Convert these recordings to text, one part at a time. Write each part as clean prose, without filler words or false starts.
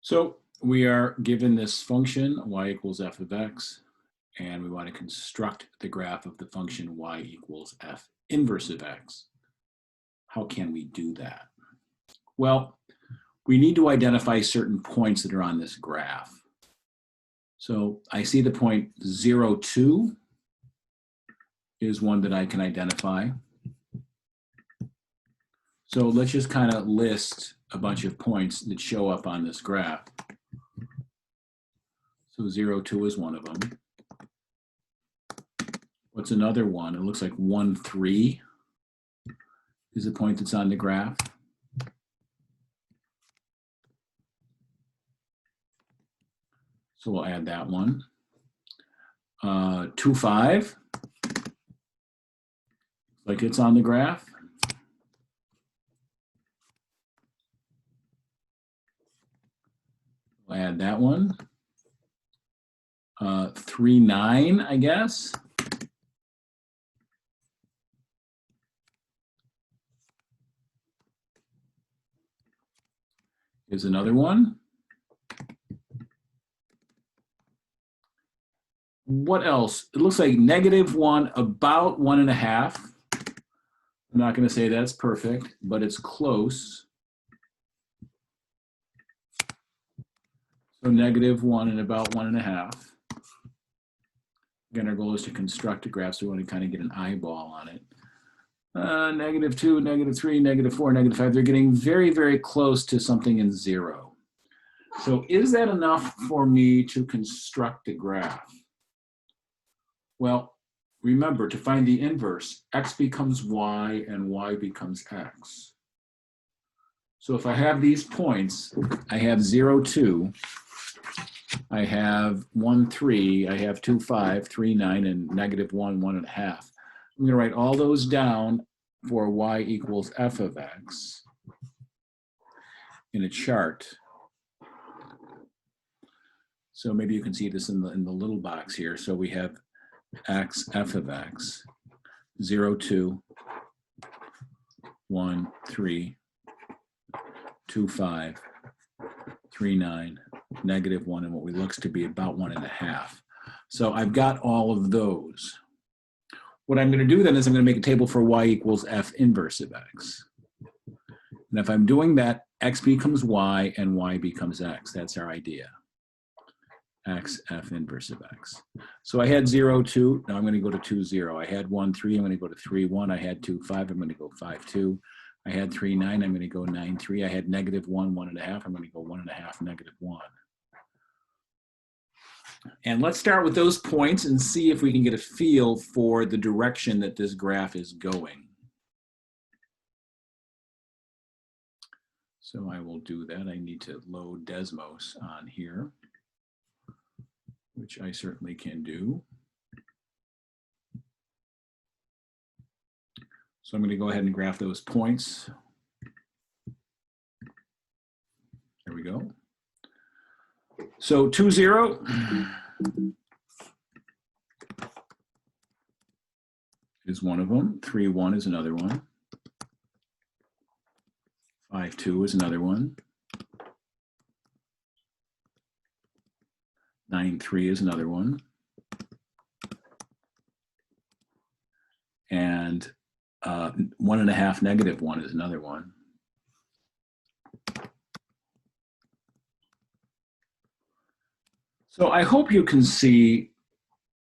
So we are given this function y equals f of x, and we want to construct the graph of the function y equals f inverse of x. How can we do that? Well, we need to identify certain points that are on this graph. So I see the point 0, 2 is one that I can identify. So let's just kind of list a bunch of points that show up on this graph. So 0, 2 is one of them. What's another one? It looks like 1, 3 is a point that's on the graph. So we'll add that one. 2, 5, like it's on the graph. We'll add that one. 3, 9, I guess. Is another one. What else? It looks like -1, about 1.5. I'm not going to say that's perfect, but it's close. So -1 and about 1.5. Again, our goal is to construct a graph, so we want to kind of get an eyeball on it. -2, -3, -4, -5. They're getting very, very close to something in 0. So is that enough for me to construct a graph? Well, remember, to find the inverse, x becomes y and y becomes x. So if I have these points, I have 0, 2, I have 1, 3, I have 2, 5, 3, 9, and -1, 1.5. I'm going to write all those down for y equals f of x in a chart. So maybe you can see this in the little box here. So we have x f of x, 0, 2, 1, 3, 2, 5, 3, 9, -1, and what looks to be about 1.5. So I've got all of those. What I'm going to do then is I'm going to make a table for y equals f inverse of x. And if I'm doing that, x becomes y and y becomes x. That's our idea. X f inverse of x. So I had 0, 2. Now I'm going to go to 2, 0. I had 1, 3. I'm going to go to 3, 1. I had 2, 5. I'm going to go 5, 2. I had 3, 9. I'm going to go 9, 3. I had -1, 1.5. I'm going to go 1.5, -1. And let's start with those points and see if we can get a feel for the direction that this graph is going. So I will do that. I need to load Desmos on here, which I certainly can do. So I'm going to go ahead and graph those points. There we go. So 2, 0 is one of them. 3, 1 is another one. 5, 2 is another one. 9, 3 is another one. And 1.5, -1 is another one. So I hope you can see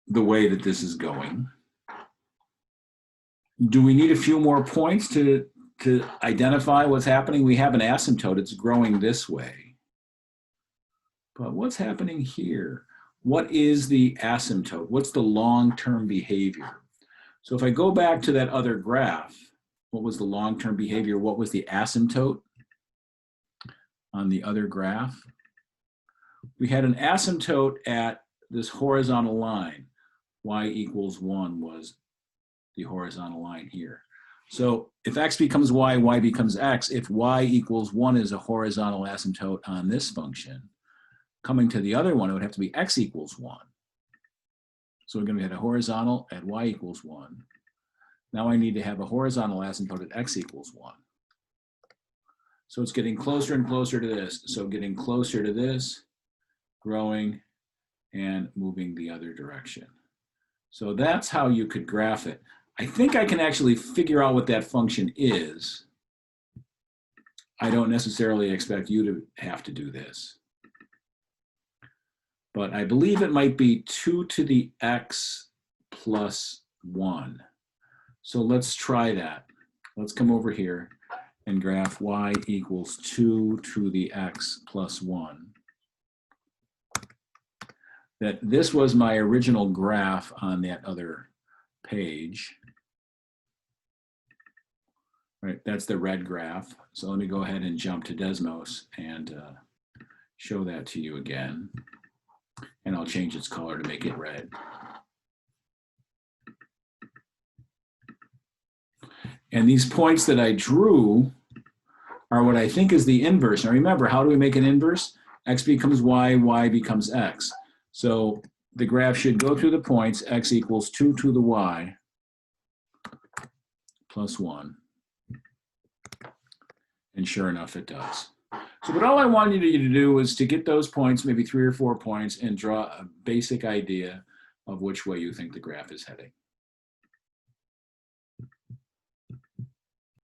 the way that this is going. Do we need a few more points to identify what's happening? We have an asymptote. It's growing this way. But what's happening here? What is the asymptote? What's the long-term behavior? So if I go back to that other graph, what was the long-term behavior? What was the asymptote on the other graph? We had an asymptote at this horizontal line. Y equals 1 was the horizontal line here. So if x becomes y, y becomes x. If y equals 1 is a horizontal asymptote on this function, coming to the other one, it would have to be x equals 1. So we're going to get a horizontal at y equals 1. Now I need to have a horizontal asymptote at x equals 1. So it's getting closer and closer to this. So getting closer to this, growing, and moving the other direction. So that's how you could graph it. I think I can actually figure out what that function is. I don't necessarily expect you to have to do this. But I believe it might be 2 to the x plus 1. So let's try that. Let's come over here and graph y equals 2 to the x plus 1. That this was my original graph on that other page. Right, that's the red graph. So let me go ahead and jump to Desmos and show that to you again. And I'll change its color to make it red. And these points that I drew are what I think is the inverse. Now remember, how do we make an inverse? X becomes y, y becomes x. So the graph should go through the points, x equals 2 to the y plus 1. And sure enough, it does. So but all I wanted you to do was to get those points, maybe 3 or 4 points, and draw a basic idea of which way you think the graph is heading.